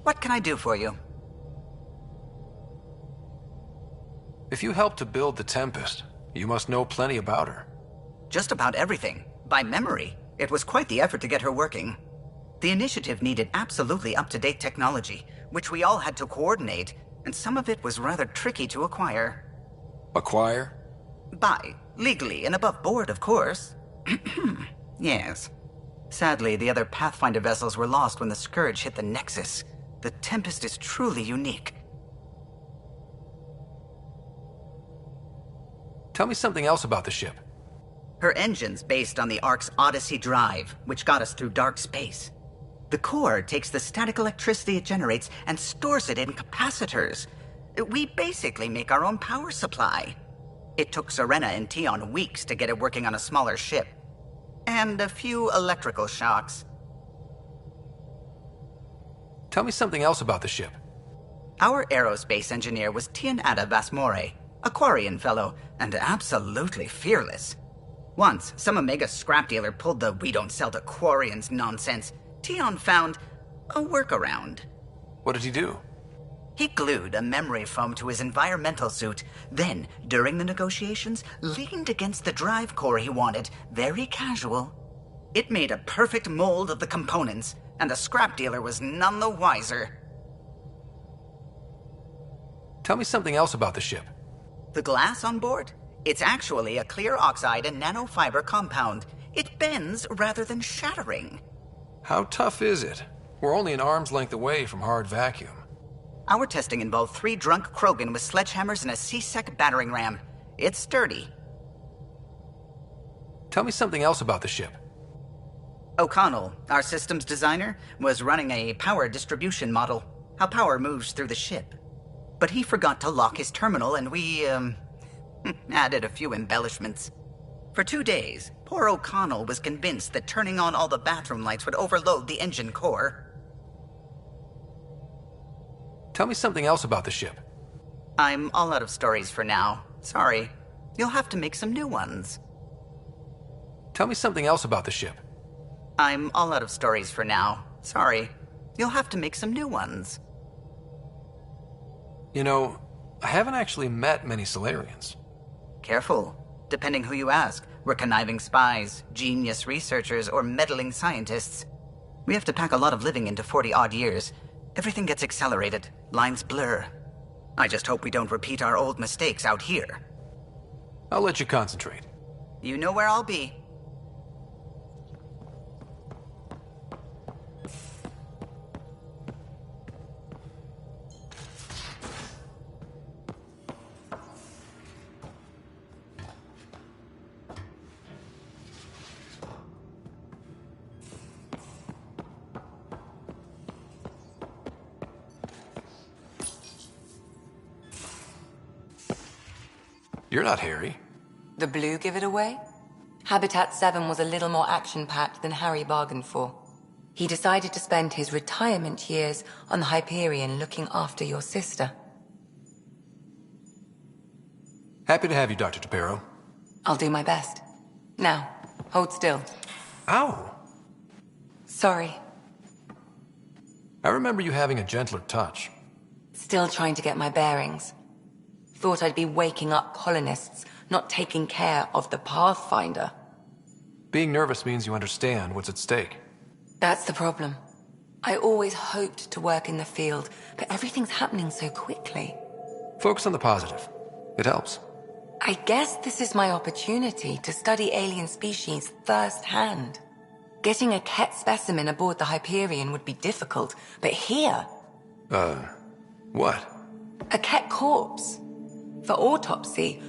What can I do for you? If you helped to build the Tempest, you must know plenty about her. Just about everything. By memory. It was quite the effort to get her working. The initiative needed absolutely up-to-date technology, which we all had to coordinate, and some of it was rather tricky to acquire. Acquire? Buy. Legally and above board, of course. Yes. Sadly, the other Pathfinder vessels were lost when the Scourge hit the Nexus. The Tempest is truly unique. Tell me something else about the ship. Her engine's based on the Ark's Odyssey drive, which got us through dark space. The core takes the static electricity it generates and stores it in capacitors. We basically make our own power supply. It took Serena and Tion weeks to get it working on a smaller ship. And a few electrical shocks. Tell me something else about the ship. Our aerospace engineer was Tianada Vasmore, a Quarian fellow, and absolutely fearless. Once, some Omega scrap dealer pulled the "we don't sell to Quarians" nonsense. Tion found a workaround. What did he do? He glued a memory foam to his environmental suit, then, during the negotiations, leaned against the drive core he wanted, very casual. It made a perfect mold of the components, and the scrap dealer was none the wiser. Tell me something else about the ship. The glass on board? It's actually a clear oxide and nanofiber compound. It bends rather than shattering. How tough is it? We're only an arm's length away from hard vacuum. Our testing involved 3 drunk Krogan with sledgehammers and a C-Sec battering ram. It's sturdy. Tell me something else about the ship. O'Connell, our systems designer, was running a power distribution model, how power moves through the ship. But he forgot to lock his terminal and we, added a few embellishments. For 2 days, poor O'Connell was convinced that turning on all the bathroom lights would overload the engine core. Tell me something else about the ship. I'm all out of stories for now. Sorry. You'll have to make some new ones. Tell me something else about the ship. I'm all out of stories for now. Sorry. You'll have to make some new ones. You know, I haven't actually met many Solarians. Careful. Depending who you ask, we're conniving spies, genius researchers, or meddling scientists. We have to pack a lot of living into 40-odd years. Everything gets accelerated. Lines blur. I just hope we don't repeat our old mistakes out here. I'll let you concentrate. You know where I'll be. You're not Harry. The blue give it away? Habitat 7 was a little more action-packed than Harry bargained for. He decided to spend his retirement years on the Hyperion looking after your sister. Happy to have you, Dr. Tapero. I'll do my best. Now, hold still. Ow! Sorry. I remember you having a gentler touch. Still trying to get my bearings. Thought I'd be waking up colonists, not taking care of the Pathfinder. Being nervous means you understand what's at stake. That's the problem. I always hoped to work in the field, but everything's happening so quickly. Focus on the positive. It helps. I guess this is my opportunity to study alien species firsthand. Getting a Ket specimen aboard the Hyperion would be difficult, but here... What? A Ket corpse. For autopsy,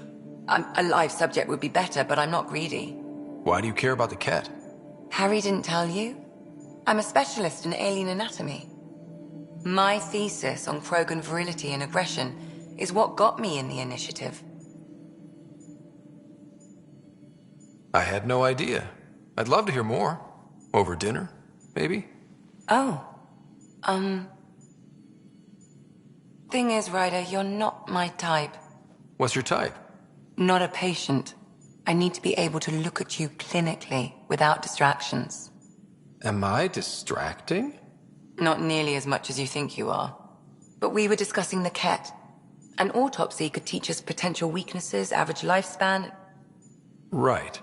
a live subject would be better, but I'm not greedy. Why do you care about the Ket? Harry didn't tell you? I'm a specialist in alien anatomy. My thesis on Krogan virility and aggression is what got me in the initiative. I had no idea. I'd love to hear more. Over dinner, maybe? Oh. Thing is, Ryder, you're not my type. What's your type? Not a patient. I need to be able to look at you clinically without distractions. Am I distracting? Not nearly as much as you think you are. But we were discussing the Ket. An autopsy could teach us potential weaknesses, average lifespan. Right.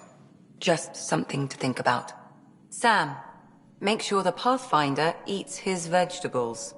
Just something to think about. Sam, make sure the Pathfinder eats his vegetables.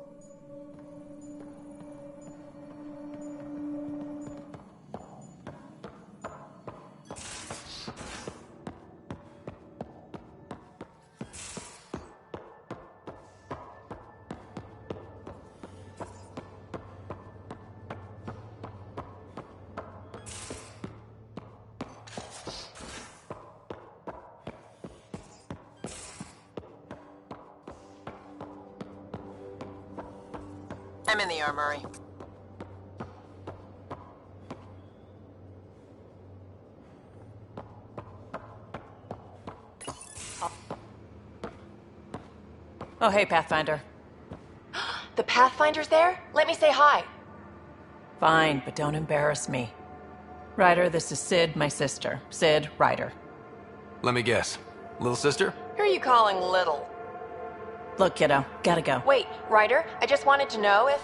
I'm in the armory. Oh, hey, Pathfinder. The Pathfinder's there? Let me say hi. Fine, but don't embarrass me. Ryder, this is Sid, my sister. Sid, Ryder. Let me guess. Little sister? Who are you calling little? Look, kiddo, gotta go. Wait, Ryder, I just wanted to know if...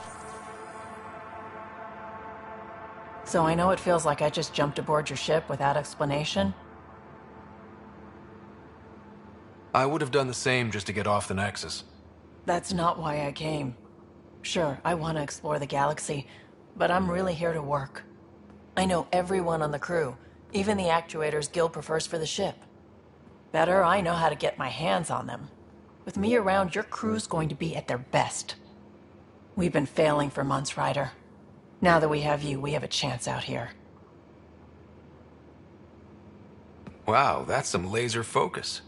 So I know it feels like I just jumped aboard your ship without explanation. I would have done the same just to get off the Nexus. That's not why I came. Sure, I want to explore the galaxy, but I'm really here to work. I know everyone on the crew, even the actuators Guild prefers for the ship. Better, I know how to get my hands on them. With me around, your crew's going to be at their best. We've been failing for months, Ryder. Now that we have you, we have a chance out here. Wow, that's some laser focus.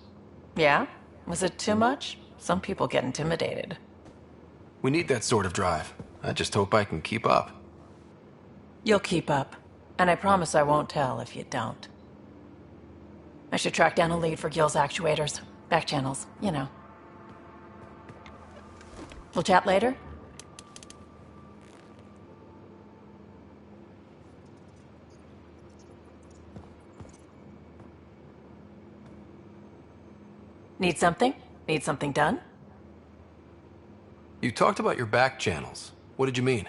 Yeah? Was it too much? Some people get intimidated. We need that sort of drive. I just hope I can keep up. You'll keep up. And I promise I won't tell if you don't. I should track down a lead for Gil's actuators. Back channels, you know. We'll chat later? Need something? Need something done? You talked about your back channels. What did you mean?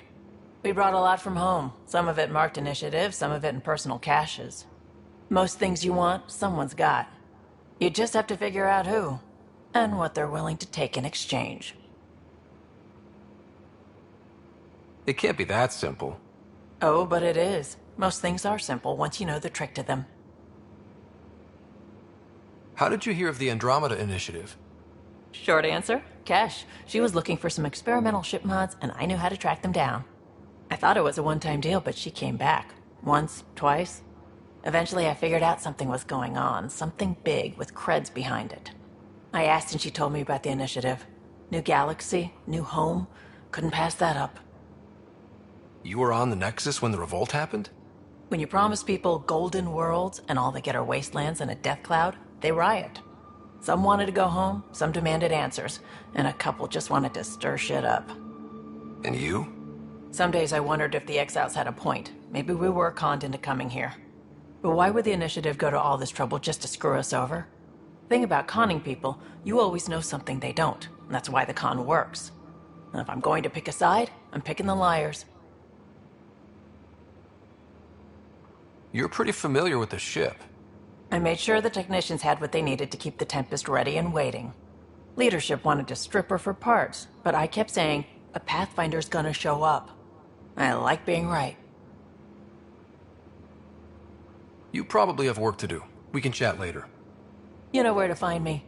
We brought a lot from home. Some of it marked initiative, some of it in personal caches. Most things you want, someone's got. You just have to figure out who, and what they're willing to take in exchange. It can't be that simple. Oh, but it is. Most things are simple once you know the trick to them. How did you hear of the Andromeda Initiative? Short answer, Kesh. She was looking for some experimental ship mods, and I knew how to track them down. I thought it was a one-time deal, but she came back. Once, twice. Eventually I figured out something was going on, something big with creds behind it. I asked and she told me about the initiative. New galaxy, new home. Couldn't pass that up. You were on the Nexus when the revolt happened? When you promise people golden worlds and all they get are wastelands and a death cloud, they riot. Some wanted to go home, some demanded answers, and a couple just wanted to stir shit up. And you? Some days I wondered if the exiles had a point. Maybe we were conned into coming here. But why would the initiative go to all this trouble just to screw us over? Thing about conning people, you always know something they don't, and that's why the con works. And if I'm going to pick a side, I'm picking the liars. You're pretty familiar with the ship. I made sure the technicians had what they needed to keep the Tempest ready and waiting. Leadership wanted to strip her for parts, but I kept saying, a Pathfinder's gonna show up. I like being right. You probably have work to do. We can chat later. You know where to find me.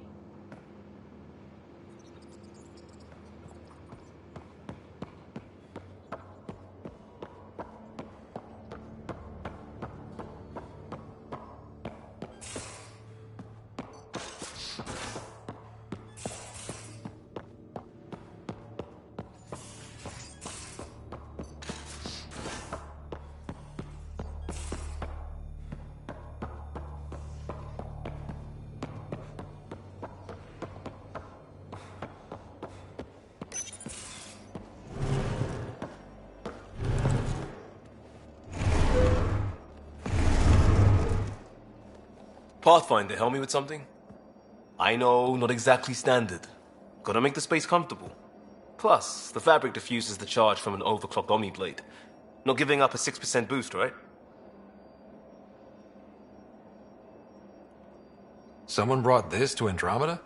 Pathfinder, help me with something? I know, not exactly standard. Gotta make the space comfortable. Plus, the fabric diffuses the charge from an overclocked Omni blade. Not giving up a 6% boost, right? Someone brought this to Andromeda?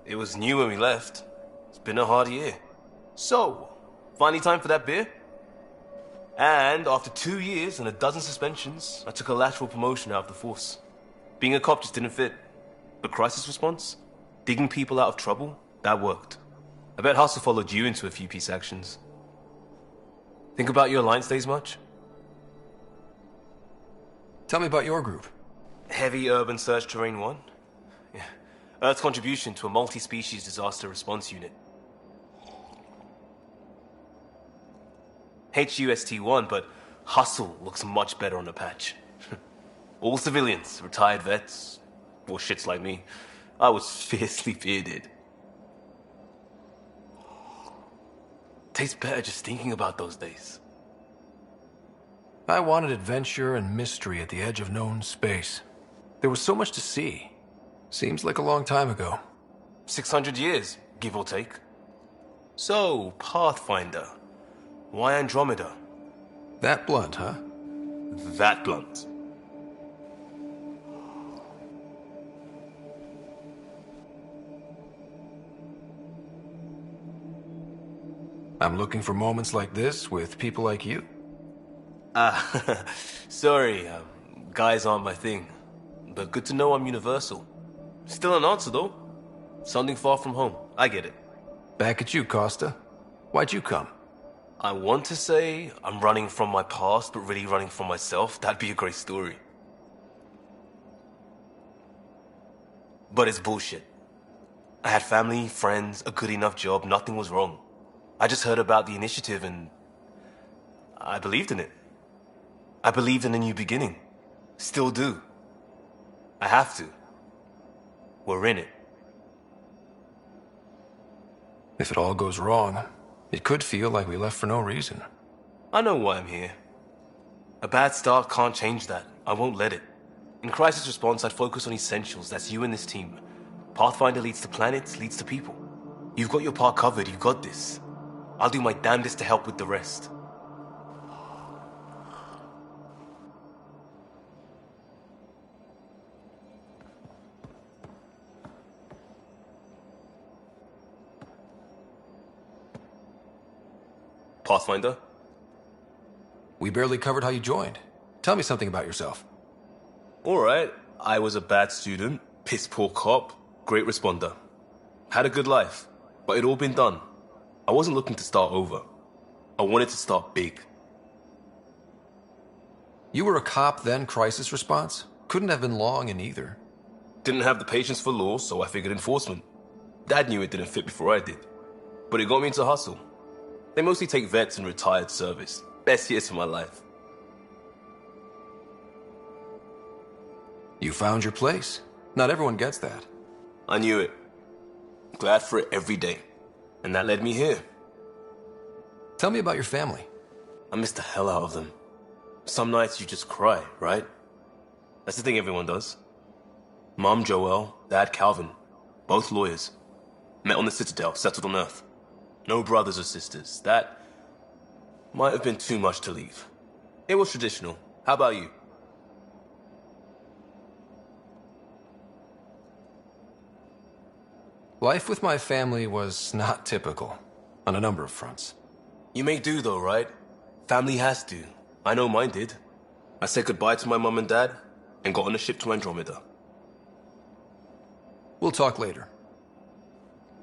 It was new when we left. It's been a hard year. So, finally time for that beer? And after 2 years and a dozen suspensions, I took a lateral promotion out of the force. Being a cop just didn't fit. But crisis response? Digging people out of trouble? That worked. I bet Hustle followed you into a few peace actions. Think about your Alliance days much? Tell me about your group. Heavy Urban Search Terrain 1? Yeah. Earth's contribution to a multi-species disaster response unit. HUST-1, but Hustle looks much better on the patch. All civilians, retired vets, or shits like me. I was fiercely bearded. Tastes better just thinking about those days. I wanted adventure and mystery at the edge of known space. There was so much to see. Seems like a long time ago. 600 years, give or take. So, Pathfinder. Why Andromeda? That blunt, huh? That blunt. I'm looking for moments like this with people like you. Sorry, guys aren't my thing. But good to know I'm universal. Still an answer, though. Something far from home. I get it. Back at you, Costa. Why'd you come? I want to say I'm running from my past, but really running from myself. That'd be a great story. But it's bullshit. I had family, friends, a good enough job, nothing was wrong. I just heard about the initiative and I believed in it. I believed in a new beginning. Still do. I have to. We're in it. If it all goes wrong, it could feel like we left for no reason. I know why I'm here. A bad start can't change that. I won't let it. In crisis response, I'd focus on essentials. That's you and this team. Pathfinder leads to planets, leads to people. You've got your part covered. You've got this. I'll do my damnedest to help with the rest. Pathfinder? We barely covered how you joined. Tell me something about yourself. Alright, I was a bad student, piss poor cop, great responder. Had a good life, but it'd all been done. I wasn't looking to start over. I wanted to start big. You were a cop, then crisis response? Couldn't have been long in either. Didn't have the patience for law, so I figured enforcement. Dad knew it didn't fit before I did. But it got me into Hustle. They mostly take vets and retired service. Best years of my life. You found your place. Not everyone gets that. I knew it. Glad for it every day. And that led me here. Tell me about your family. I miss the hell out of them. Some nights you just cry, right? That's the thing everyone does. Mom Joelle, Dad Calvin. Both lawyers. Met on the Citadel, settled on Earth. No brothers or sisters. That might have been too much to leave. It was traditional. How about you? Life with my family was not typical, on a number of fronts. You may do though, right? Family has to. I know mine did. I said goodbye to my mom and dad, and got on a ship to Andromeda. We'll talk later.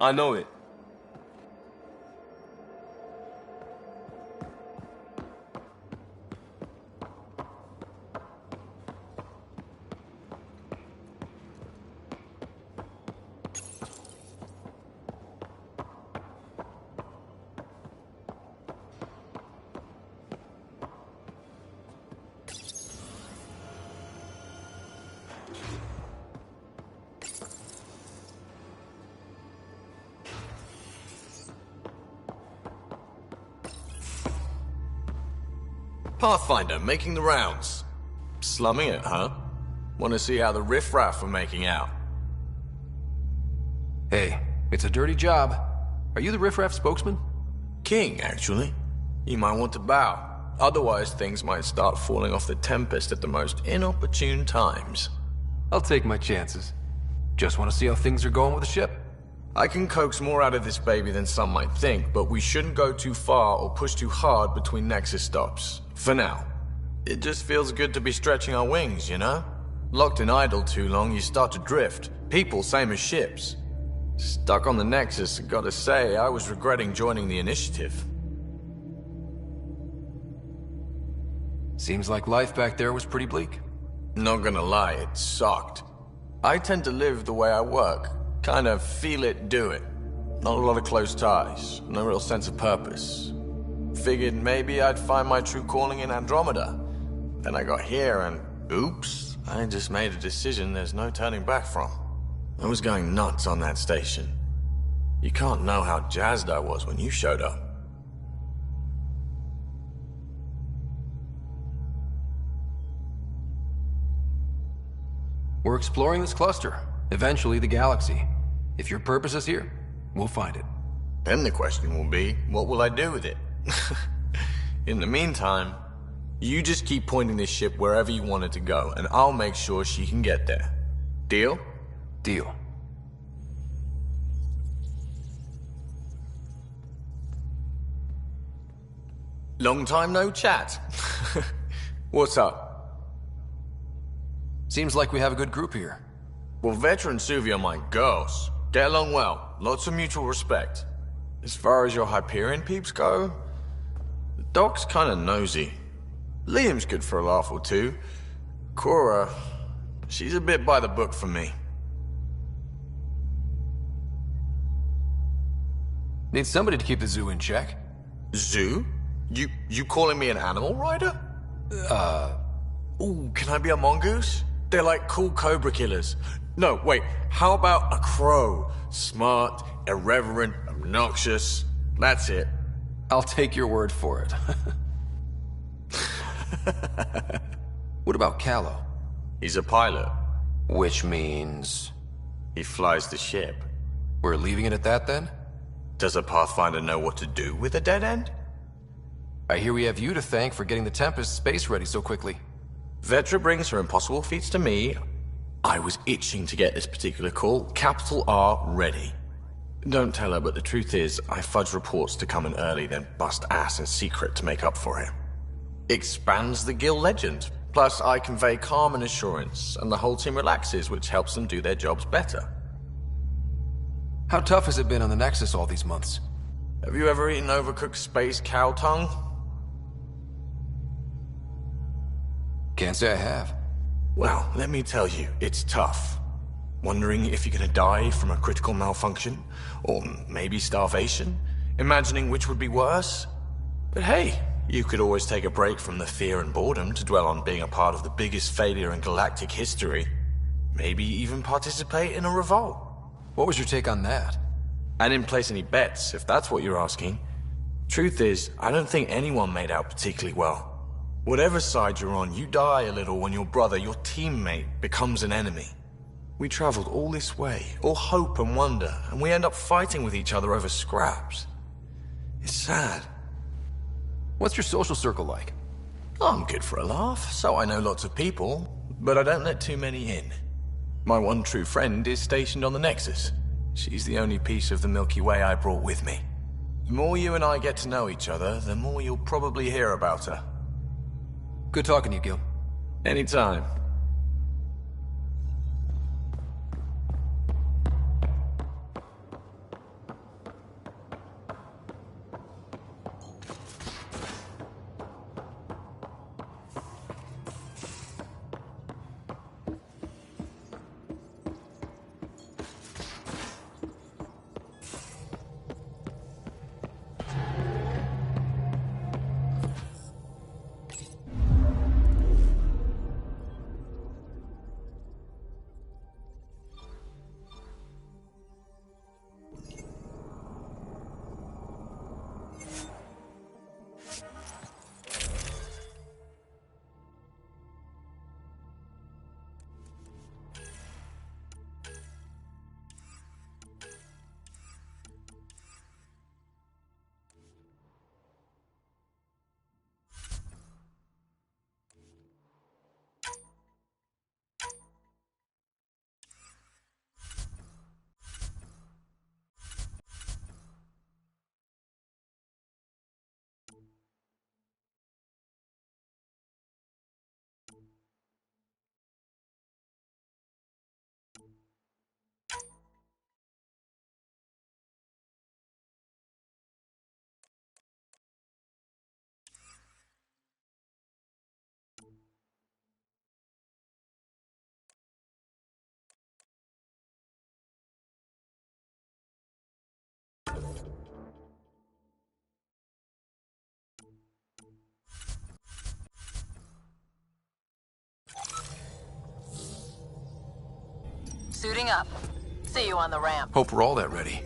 I know it. Pathfinder, making the rounds. Slumming it, huh? Want to see how the riffraff are making out? Hey, it's a dirty job. Are you the riffraff spokesman? King, actually. You might want to bow. Otherwise, things might start falling off the Tempest at the most inopportune times. I'll take my chances. Just want to see how things are going with the ship. I can coax more out of this baby than some might think, but we shouldn't go too far or push too hard between Nexus stops. For now. It just feels good to be stretching our wings, you know? Locked in idle too long, you start to drift. People, same as ships. Stuck on the Nexus, gotta say, I was regretting joining the Initiative. Seems like life back there was pretty bleak. Not gonna lie, it sucked. I tend to live the way I work. Kind of feel it, do it. Not a lot of close ties, no real sense of purpose. Figured maybe I'd find my true calling in Andromeda. Then I got here and, oops, I just made a decision there's no turning back from. I was going nuts on that station. You can't know how jazzed I was when you showed up. We're exploring this cluster, eventually the galaxy. If your purpose is here, we'll find it. Then the question will be, what will I do with it? In the meantime, you just keep pointing this ship wherever you want it to go, and I'll make sure she can get there. Deal? Deal. Long time no chat. What's up? Seems like we have a good group here. Well, Veteran Suvi are my girls. Get along well. Lots of mutual respect. As far as your Hyperion peeps go, the Doc's kinda nosy. Liam's good for a laugh or two. Cora, she's a bit by the book for me. Need somebody to keep the zoo in check. Zoo? You calling me an animal rider? Ooh, can I be a mongoose? They're like cool cobra killers. No, wait, how about a crow? Smart, irreverent, obnoxious. That's it. I'll take your word for it. What about Callow? He's a pilot. Which means... He flies the ship. we're leaving it at that then? Does a Pathfinder know what to do with a dead end? I hear we have you to thank for getting the Tempest space ready so quickly. Vetra brings her impossible feats to me. I was itching to get this particular call. Capital R ready. Don't tell her, but the truth is, I fudge reports to come in early, then bust ass in secret to make up for it. Expands the guild legend. Plus, I convey calm and assurance, and the whole team relaxes, which helps them do their jobs better. How tough has it been on the Nexus all these months? Have you ever eaten overcooked space cow tongue? Can't say I have. Well, let me tell you, it's tough. Wondering if you're gonna die from a critical malfunction, or maybe starvation, imagining which would be worse. But hey, you could always take a break from the fear and boredom to dwell on being a part of the biggest failure in galactic history. Maybe even participate in a revolt. What was your take on that? I didn't place any bets, if that's what you're asking. Truth is, I don't think anyone made out particularly well. Whatever side you're on, you die a little when your brother, your teammate, becomes an enemy. We traveled all this way, all hope and wonder, and we end up fighting with each other over scraps. It's sad. What's your social circle like? I'm good for a laugh, so I know lots of people, but I don't let too many in. My one true friend is stationed on the Nexus. She's the only piece of the Milky Way I brought with me. The more you and I get to know each other, the more you'll probably hear about her. Good talking to you, Gil. Anytime. Suiting up. See you on the ramp. Hope we're all that ready.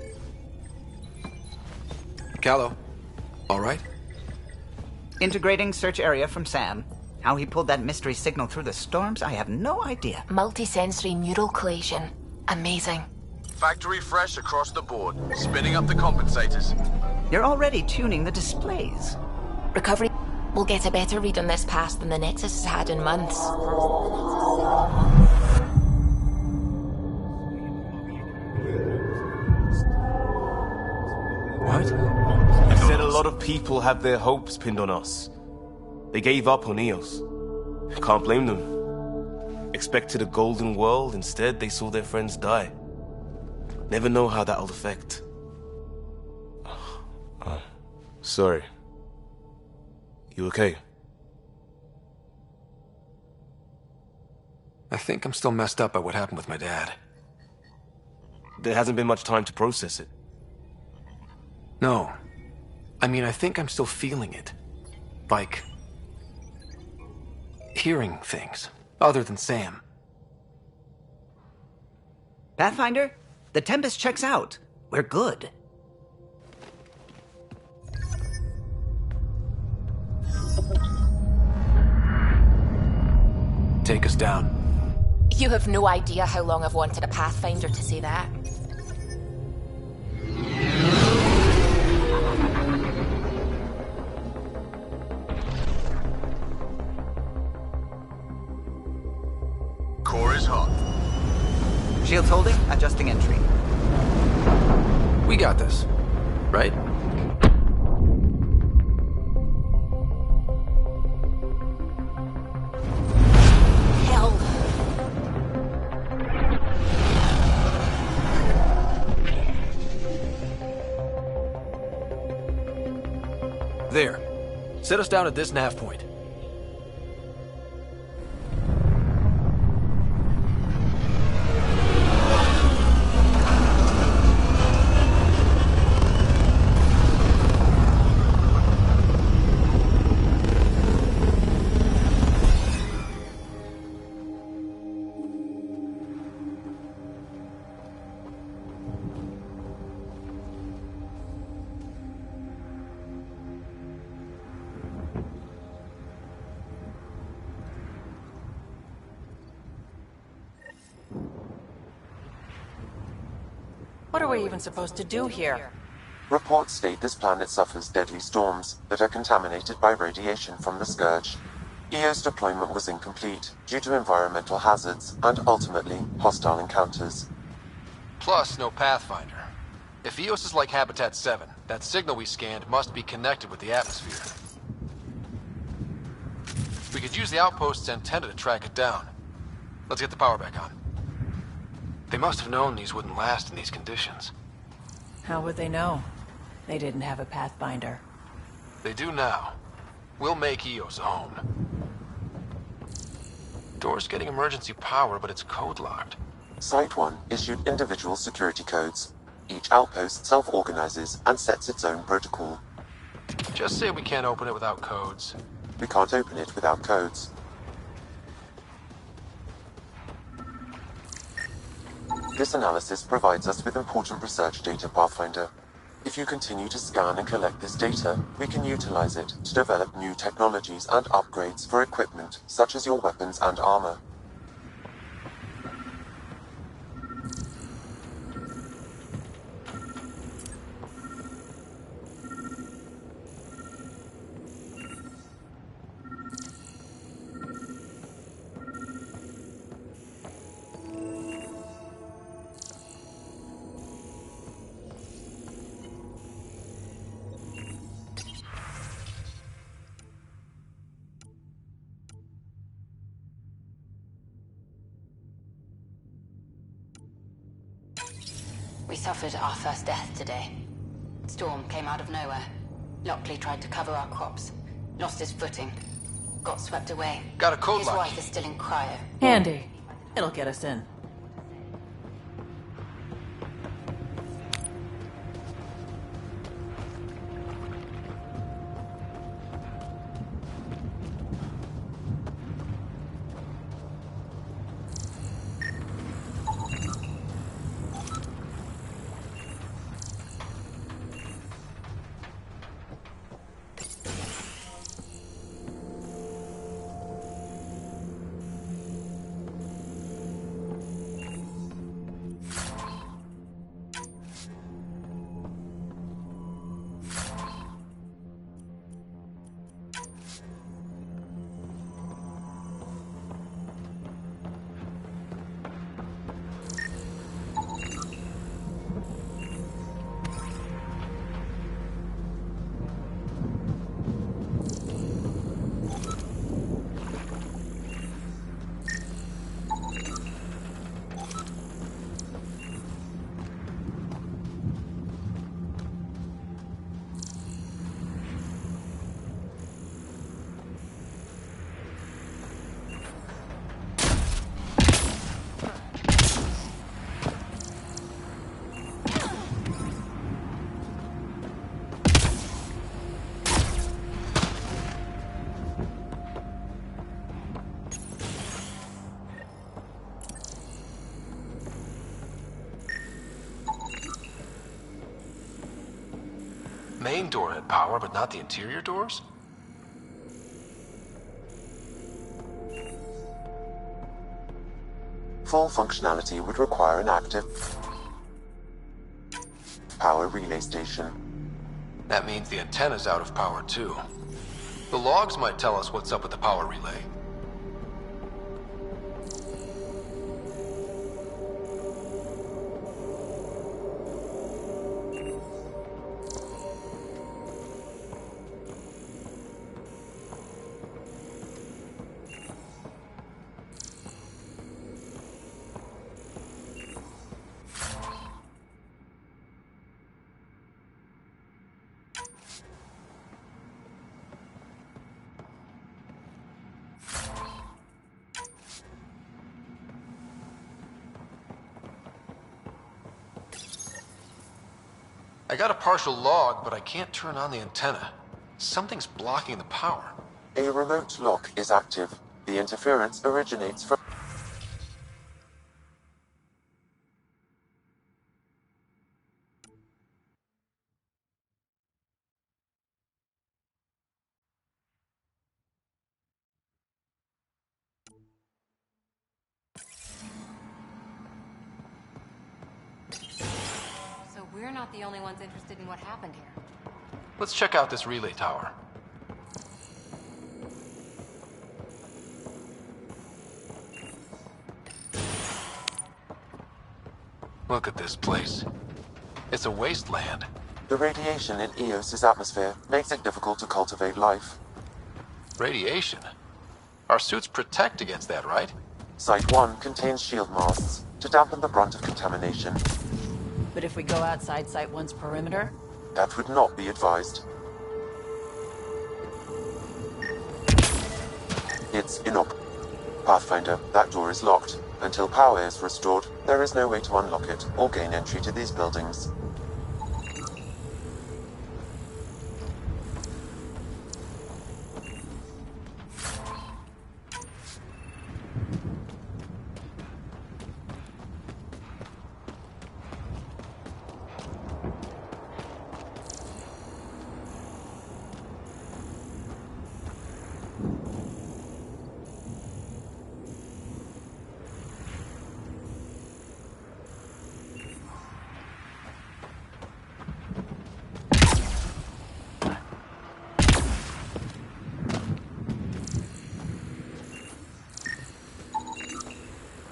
Callow, all right? Integrating search area from Sam. How he pulled that mystery signal through the storms, I have no idea. Multi-sensory neural collation. Amazing. Factory fresh across the board. Spinning up the compensators. You're already tuning the displays. Recovery will get a better read on this pass than the Nexus has had in months. What? You said a lot of people have their hopes pinned on us. They gave up on EOS. Can't blame them. Expected a golden world, instead they saw their friends die. Never know how that'll affect. Sorry. You okay? I think I'm still messed up by what happened with my dad. There hasn't been much time to process it. No. I mean, I think I'm still feeling it. Like... hearing things. Other than Sam. Pathfinder, the Tempest checks out. We're good. Take us down. You have no idea how long I've wanted a Pathfinder to say that. Core is hot. Shields holding, adjusting entry. We got this. Right? Hell. There. Set us down at this nav point. What are we even supposed to do here? Reports state this planet suffers deadly storms that are contaminated by radiation from the Scourge. EO's deployment was incomplete due to environmental hazards and, ultimately, hostile encounters. Plus, no Pathfinder. If EOS is like Habitat 7, that signal we scanned must be connected with the atmosphere. We could use the outpost's antenna to track it down. Let's get the power back on. They must have known these wouldn't last in these conditions. How would they know? They didn't have a Pathfinder. They do now. We'll make EOS own. Door's getting emergency power, but it's code-locked. Site 1 issued individual security codes. Each outpost self-organizes and sets its own protocol. Just say we can't open it without codes. We can't open it without codes. This analysis provides us with important research data, Pathfinder. If you continue to scan and collect this data, we can utilize it to develop new technologies and upgrades for equipment, such as your weapons and armor. We suffered our first death today. Storm came out of nowhere. Lockley tried to cover our crops. Lost his footing. Got swept away. Got a code His lock. wife is still in cryo. Handy. It'll get us in. main door had power, but not the interior doors? Full functionality would require an active power relay station. That means the antenna's out of power too. The logs might tell us what's up with the power relay. I got a partial log, but I can't turn on the antenna. Something's blocking the power. A remote lock is active. The interference originates from... So we're not the only ones interested in what happened here. Let's check out this relay tower. Look at this place. It's a wasteland. The radiation in Eos's atmosphere makes it difficult to cultivate life. Radiation? Our suits protect against that, right? Site 1 contains shield masts to dampen the brunt of contamination. But if we go outside Site 1's perimeter? That would not be advised. It's inoperable. Pathfinder, that door is locked. Until power is restored, there is no way to unlock it or gain entry to these buildings.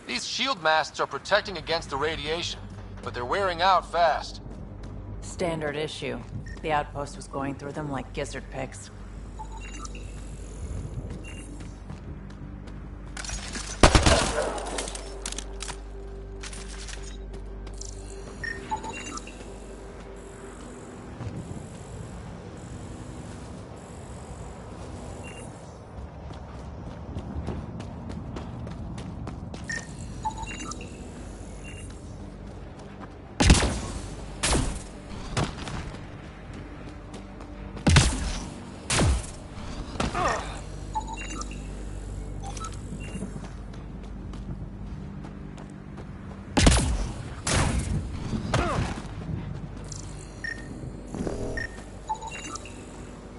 These shield masts are protecting against the radiation, but they're wearing out fast. Standard issue. The outpost was going through them like gizzard picks.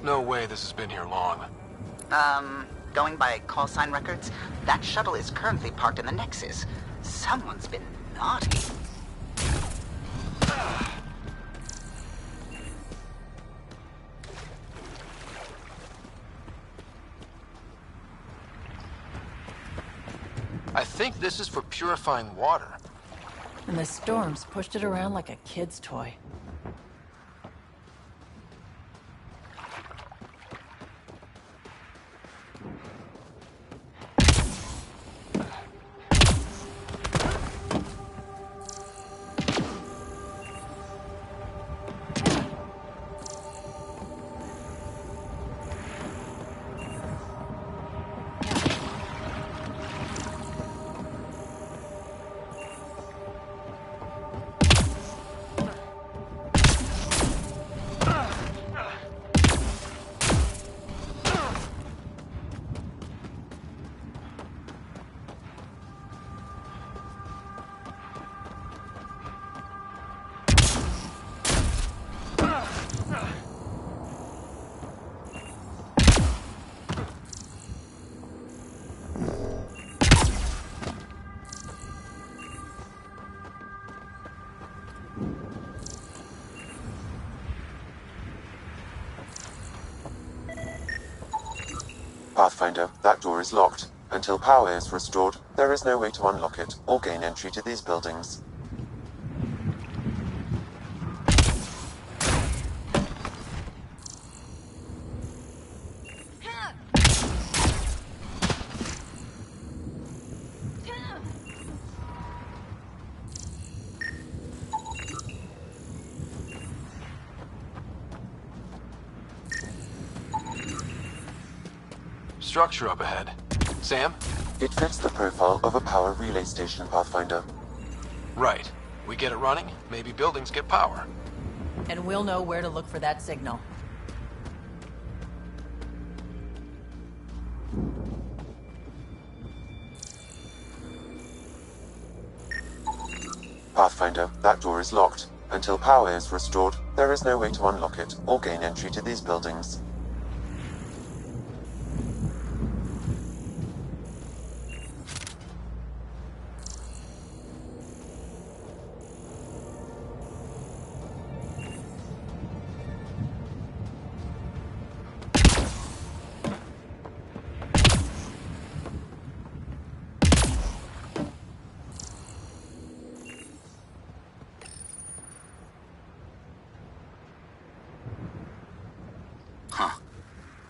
No way this has been here long. Going by call sign records, that shuttle is currently parked in the Nexus. Someone's been naughty. I think this is for purifying water. And the storms pushed it around like a kid's toy. Pathfinder, that door is locked. Until power is restored, there is no way to unlock it or gain entry to these buildings. Structure up ahead. Sam? It fits the profile of a power relay station, Pathfinder. Right. We get it running, maybe buildings get power. And we'll know where to look for that signal. Pathfinder, that door is locked. Until power is restored, there is no way to unlock it or gain entry to these buildings.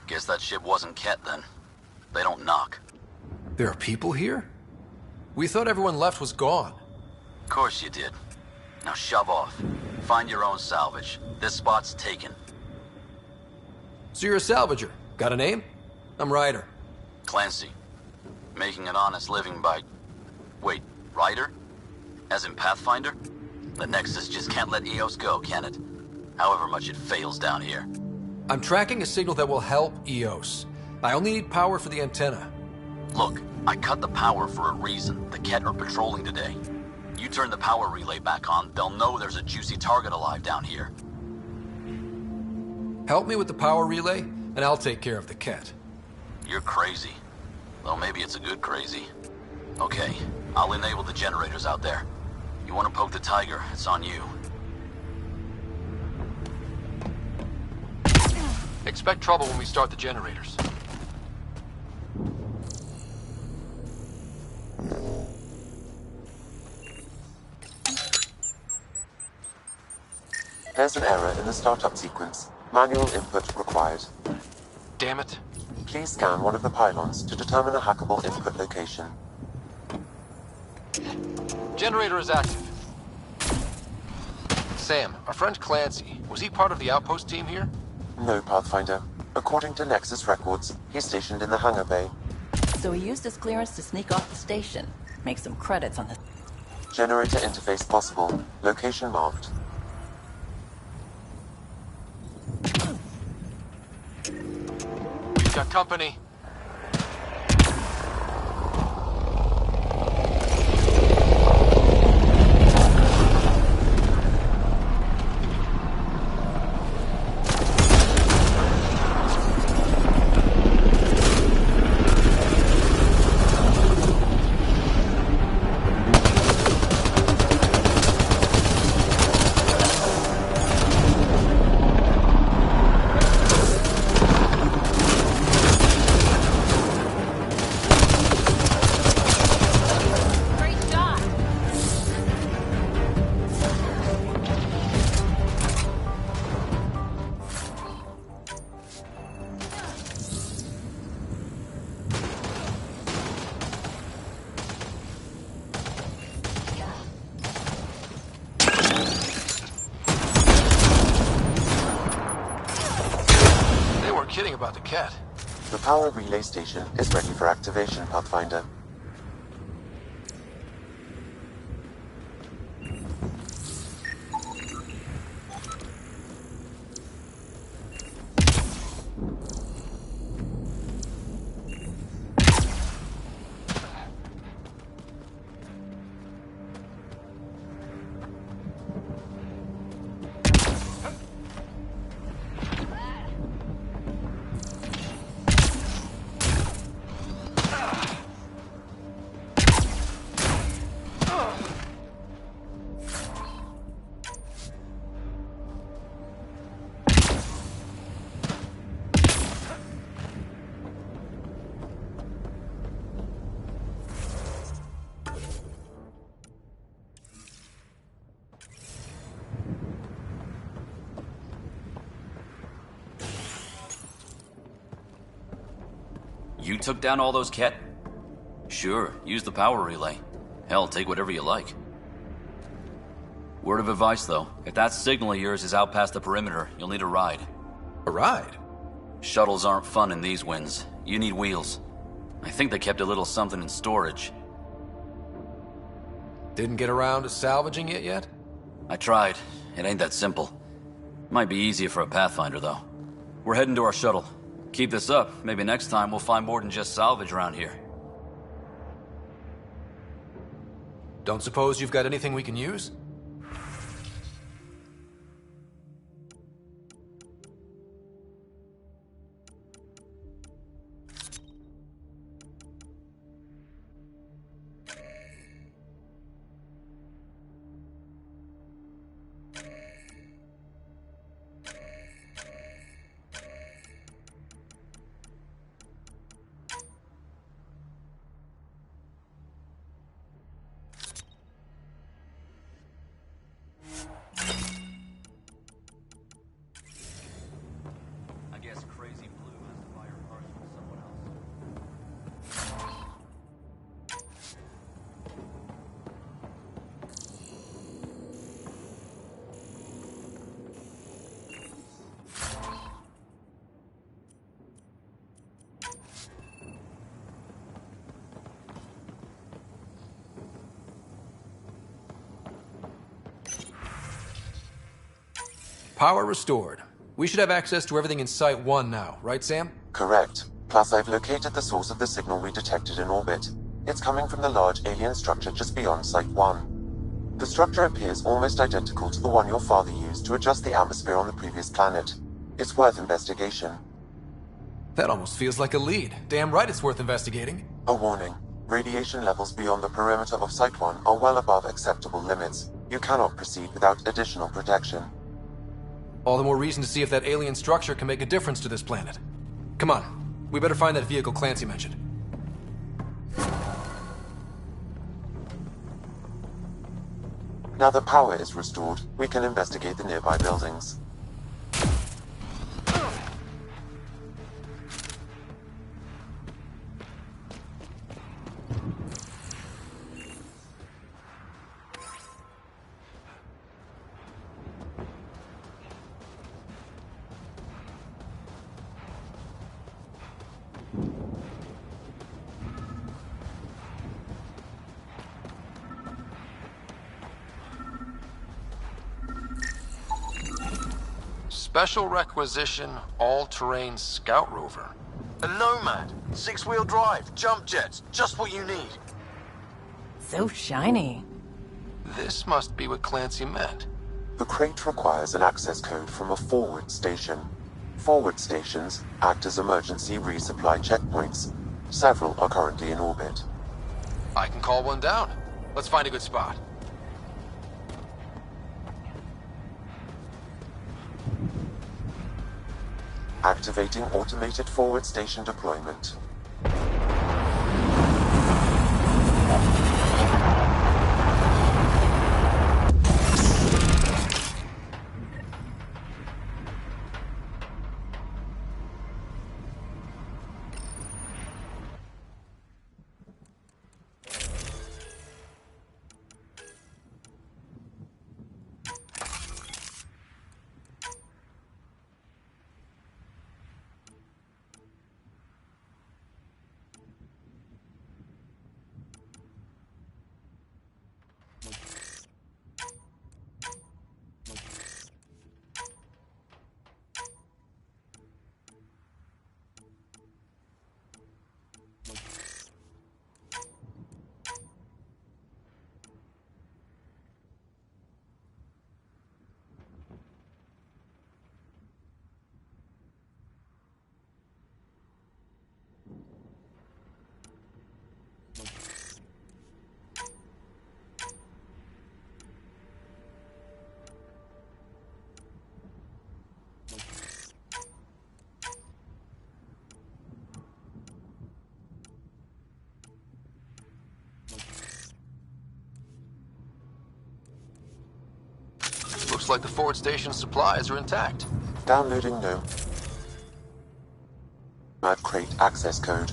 Guess that ship wasn't Ket then. They don't knock. There are people here? We thought everyone left was gone. Of course you did. Now shove off. Find your own salvage. This spot's taken. So you're a salvager. Got a name? I'm Ryder. Clancy. Making an honest living by... Wait, Ryder? As in Pathfinder? The Nexus just can't let EOS go, can it? However much it fails down here. I'm tracking a signal that will help EOS. I only need power for the antenna. Look, I cut the power for a reason. The Ket are patrolling today. You turn the power relay back on, they'll know there's a juicy target alive down here. Help me with the power relay, and I'll take care of the Ket. You're crazy. Well, maybe it's a good crazy. Okay, I'll enable the generators out there. You want to poke the tiger, it's on you. Expect trouble when we start the generators. There's an error in the startup sequence. Manual input required. Damn it. Please scan one of the pylons to determine a hackable input location. Generator is active. Sam, our friend Clancy, was he part of the outpost team here? No, Pathfinder. According to Nexus records, he's stationed in the hangar bay. So he used his clearance to sneak off the station. Make some credits on the... Generator interface possible. Location marked. We've got company. Kidding about the Ket. The power relay station is ready for activation, Pathfinder. You took down all those cat... Sure, use the power relay. Hell, take whatever you like. Word of advice, though. If that signal of yours is out past the perimeter, you'll need a ride. A ride? Shuttles aren't fun in these winds. You need wheels. I think they kept a little something in storage. Didn't get around to salvaging it yet? I tried. It ain't that simple. Might be easier for a Pathfinder, though. We're heading to our shuttle. Keep this up. Maybe next time we'll find more than just salvage around here. Don't suppose you've got anything we can use? Power restored. We should have access to everything in Site 1 now, right, Sam? Correct. Plus, I've located the source of the signal we detected in orbit. It's coming from the large alien structure just beyond Site 1. The structure appears almost identical to the one your father used to adjust the atmosphere on the previous planet. It's worth investigation. That almost feels like a lead. Damn right it's worth investigating. A warning. Radiation levels beyond the perimeter of Site 1 are well above acceptable limits. You cannot proceed without additional protection. All the more reason to see if that alien structure can make a difference to this planet. Come on, we better find that vehicle Clancy mentioned. Now that power is restored, we can investigate the nearby buildings. Special requisition, all-terrain scout rover. A Nomad, 6-wheel drive, jump jets, just what you need. So shiny. This must be what Clancy meant. The crate requires an access code from a forward station. Forward stations act as emergency resupply checkpoints. Several are currently in orbit. I can call one down. Let's find a good spot. Activating automated forward station deployment. Looks like the forward station supplies are intact. Downloading No. Crate access code.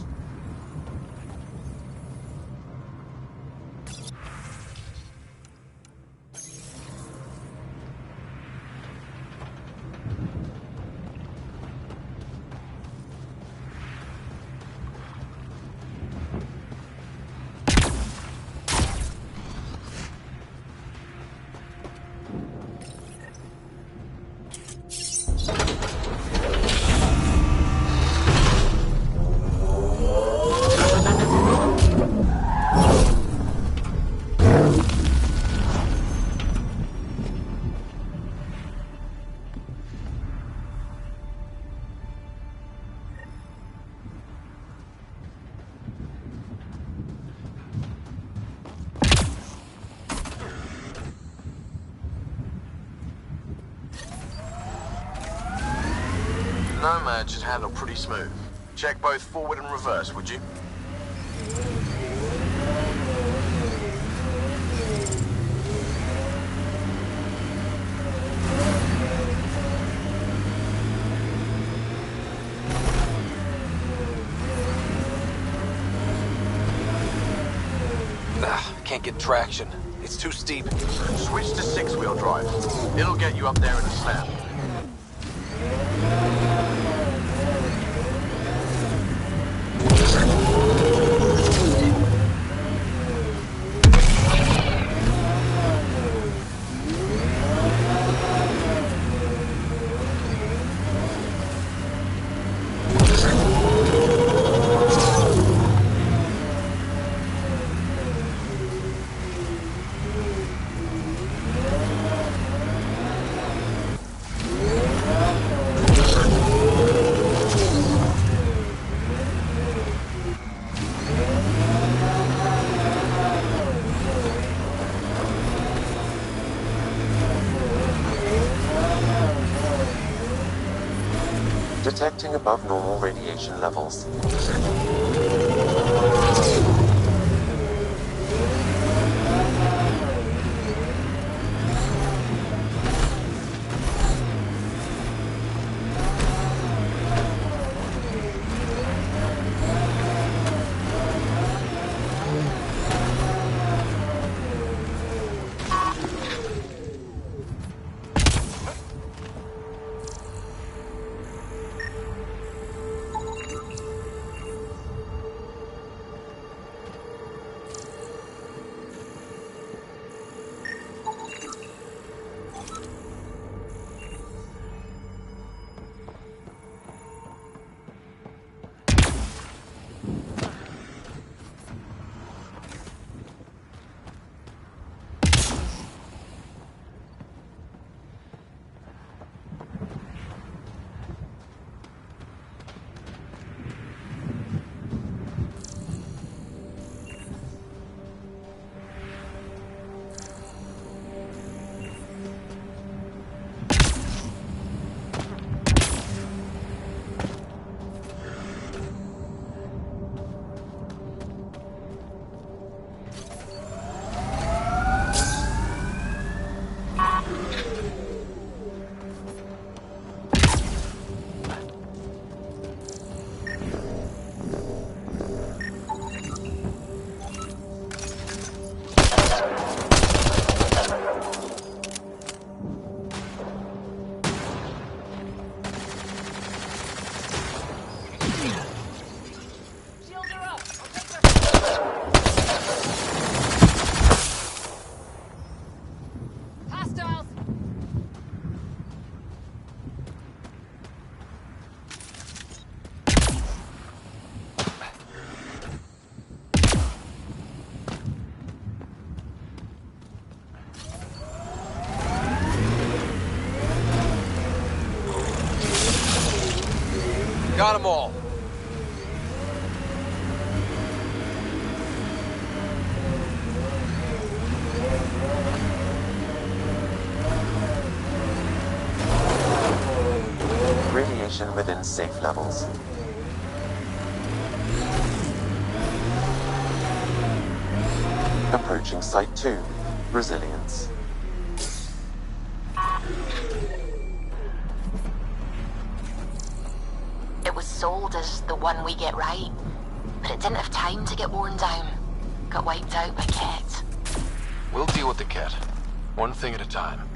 Nomad should handle pretty smooth. Check both forward and reverse, would you? Can't get traction. It's too steep. Switch to six-wheel drive. It'll get you up there in a snap. Detecting above normal radiation levels. Got them all. Radiation within safe levels. Approaching Site 2. Resilience. It was sold as the one we get right, but it didn't have time to get worn down. Got wiped out by Ket. We'll deal with the Ket. One thing at a time.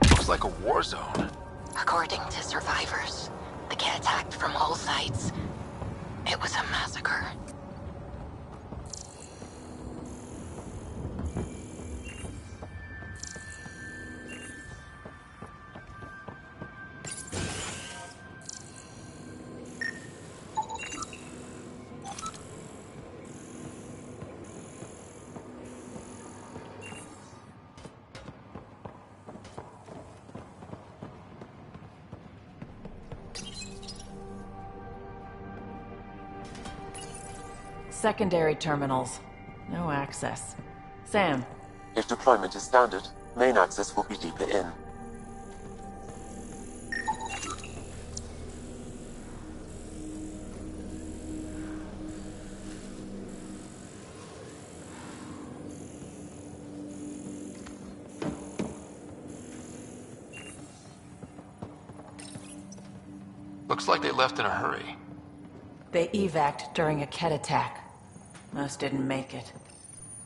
Looks like a war zone. According to survivors, the Ket attacked from all sides. It was a massacre. Secondary terminals. No access. Sam. If deployment is standard, main access will be deeper in. Looks like they left in a hurry. They evac'd during a Ket attack. Most didn't make it.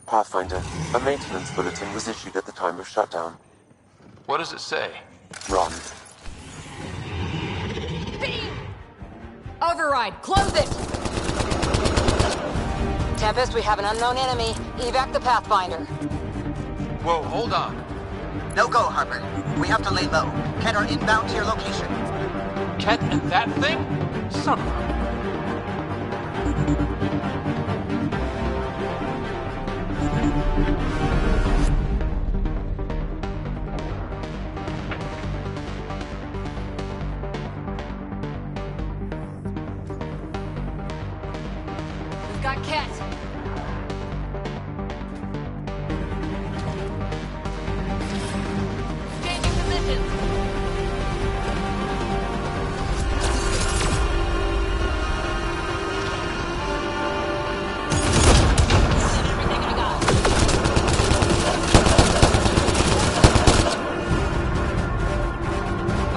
Pathfinder, a maintenance bulletin was issued at the time of shutdown. What does it say? Run. Beam! Override, close it! Tempest, we have an unknown enemy. Evac the Pathfinder. Whoa, hold on. No go, Harper. We have to lay low. Ket are inbound to your location. Ket and that thing? Son of a... We've got Ket. Changing positions. Everything I got.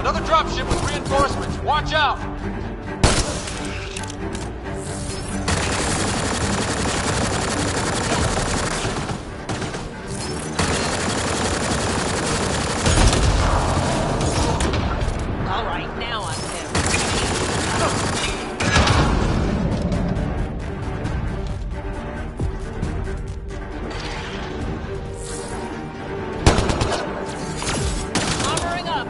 Another dropship with reinforcements. Watch out! All right, now I'm him. Armoring up.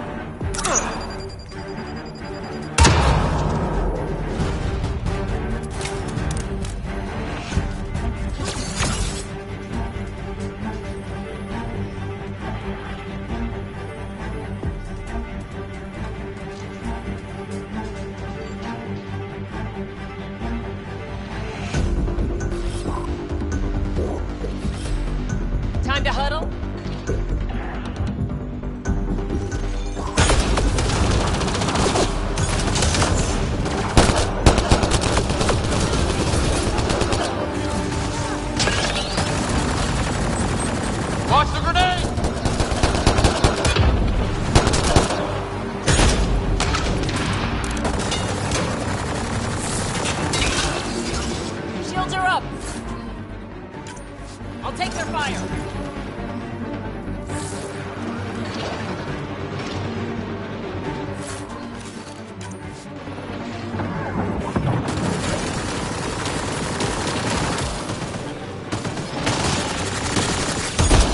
Time to huddle. Watch the grenade! Shields are up. I'll take their fire.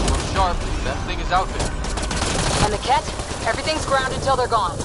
Look sharp. That thing is out there. And the Ket? Everything's grounded till they're gone.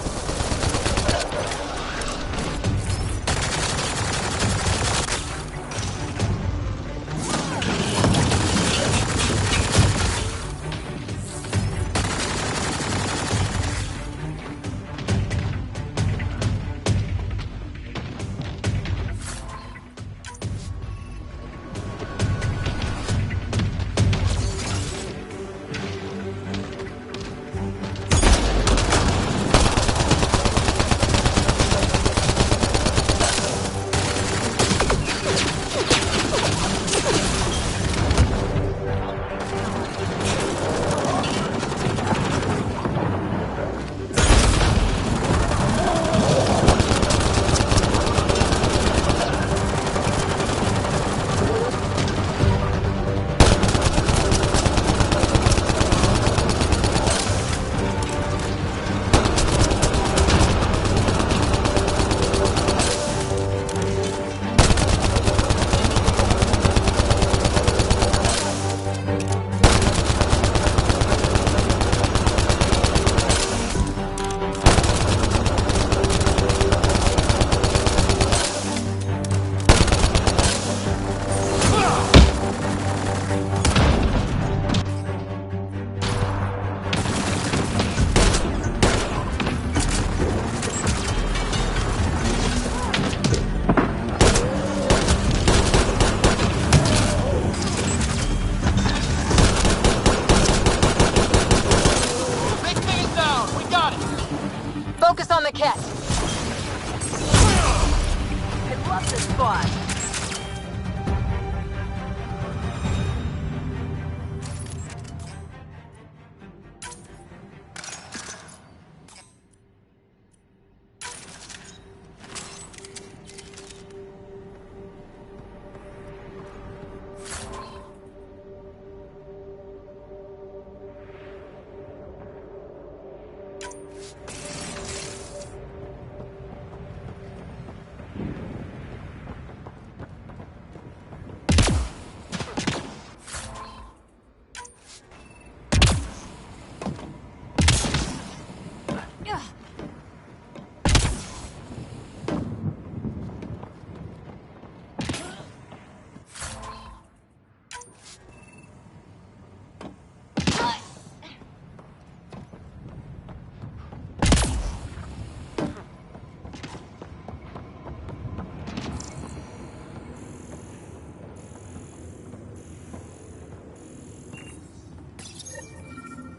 love this spot.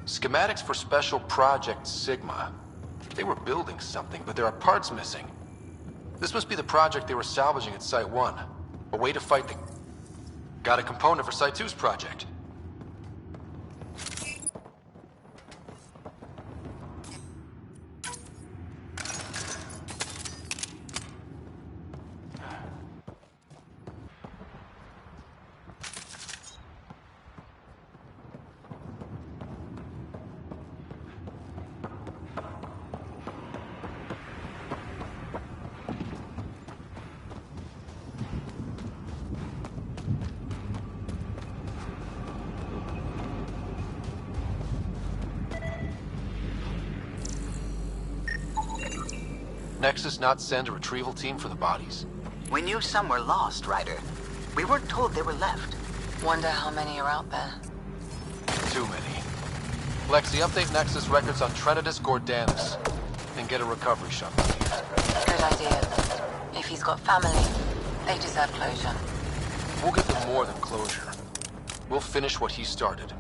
Schematics for Special Project Sigma. They were building something, but there are parts missing. This must be the project they were salvaging at Site 1. A way to fight the... Got a component for Site 2's project. Nexus not send a retrieval team for the bodies? We knew some were lost, Ryder. We weren't told they were left. Wonder how many are out there. Too many. Lexi, update Nexus records on Trinitas Gordanus. And get a recovery shuttle. Good idea. If he's got family, they deserve closure. We'll give them more than closure. We'll finish what he started.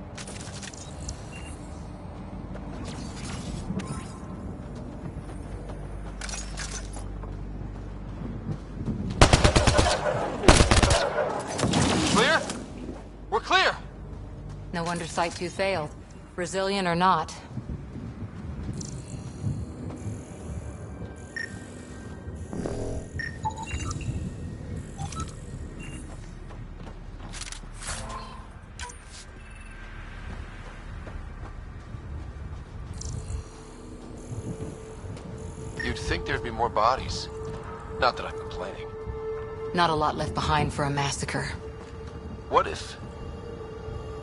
Clear? We're clear! No wonder Site 2 failed. Brazilian or not. You'd think there'd be more bodies. Not that I'm complaining. Not a lot left behind for a massacre. What if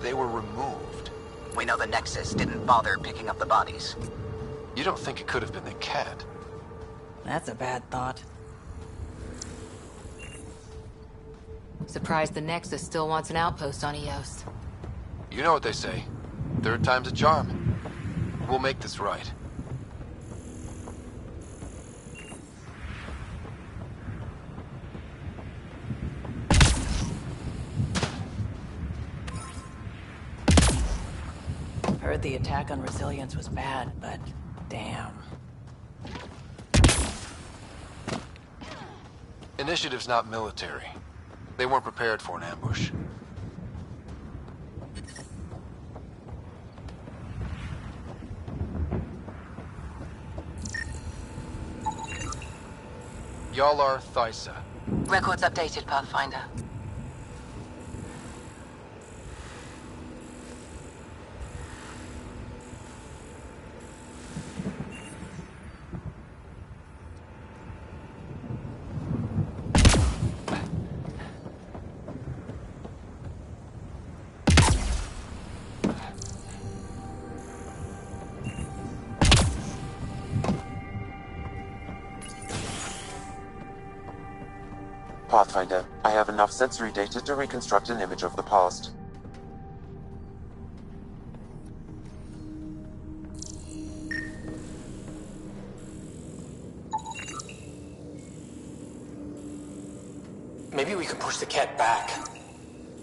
they were removed? We know the Nexus didn't bother picking up the bodies. You don't think it could have been the cat? That's a bad thought. Surprised the Nexus still wants an outpost on Eos. You know what they say. Third time's a charm. We'll make this right. Heard the attack on Resilience was bad, but damn. Initiative's not military. They weren't prepared for an ambush. Y'all are Thysa. Records updated, Pathfinder. Pathfinder, I have enough sensory data to reconstruct an image of the past. Maybe we could push the cat back.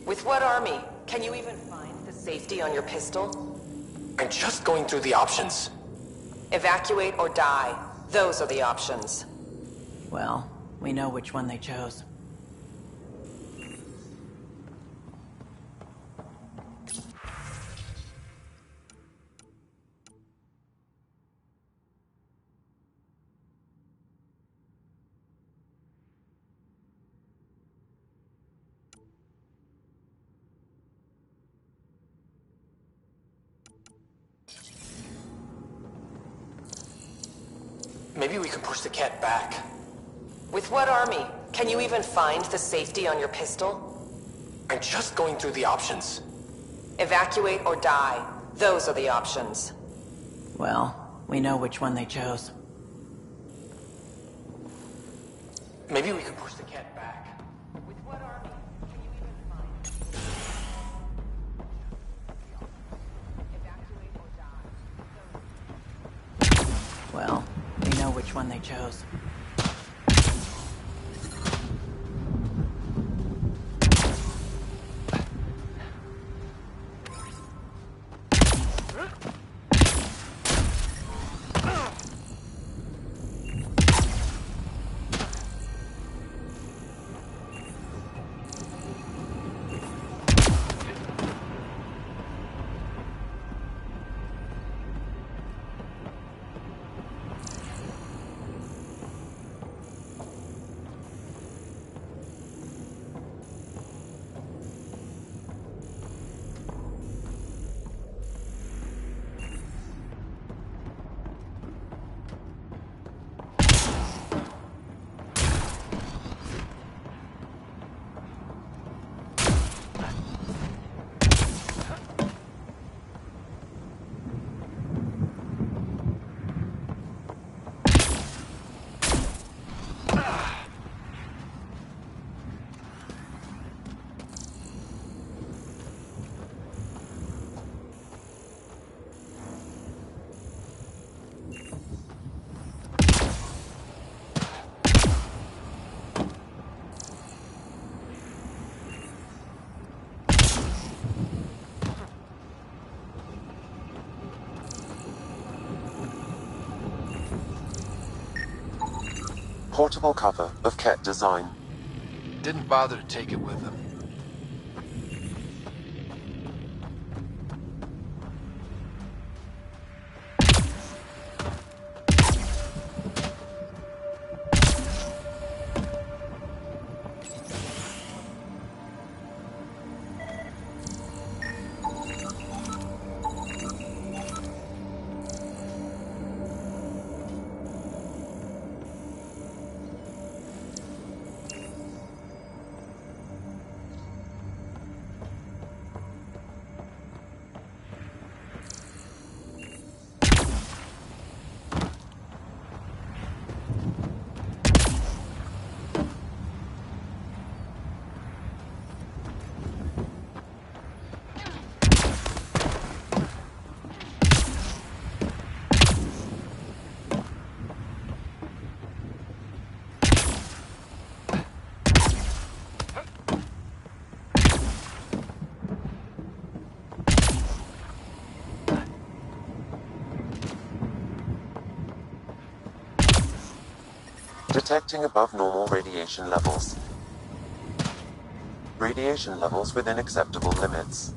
With what army? Can you even find the safety on your pistol? I'm just going through the options. Evacuate or die. Those are the options. Well, we know which one they chose. Maybe we can push the cat back. With what army? Can you even find the safety on your pistol? I'm just going through the options. Evacuate or die. Those are the options. Well, we know which one they chose. Maybe we can push the cat back. With what army? Can you even find... Evacuate or die. Well, we know which one they chose. Portable cover of Ket design. Didn't bother to take it with him. Detecting above normal radiation levels. Radiation levels within acceptable limits.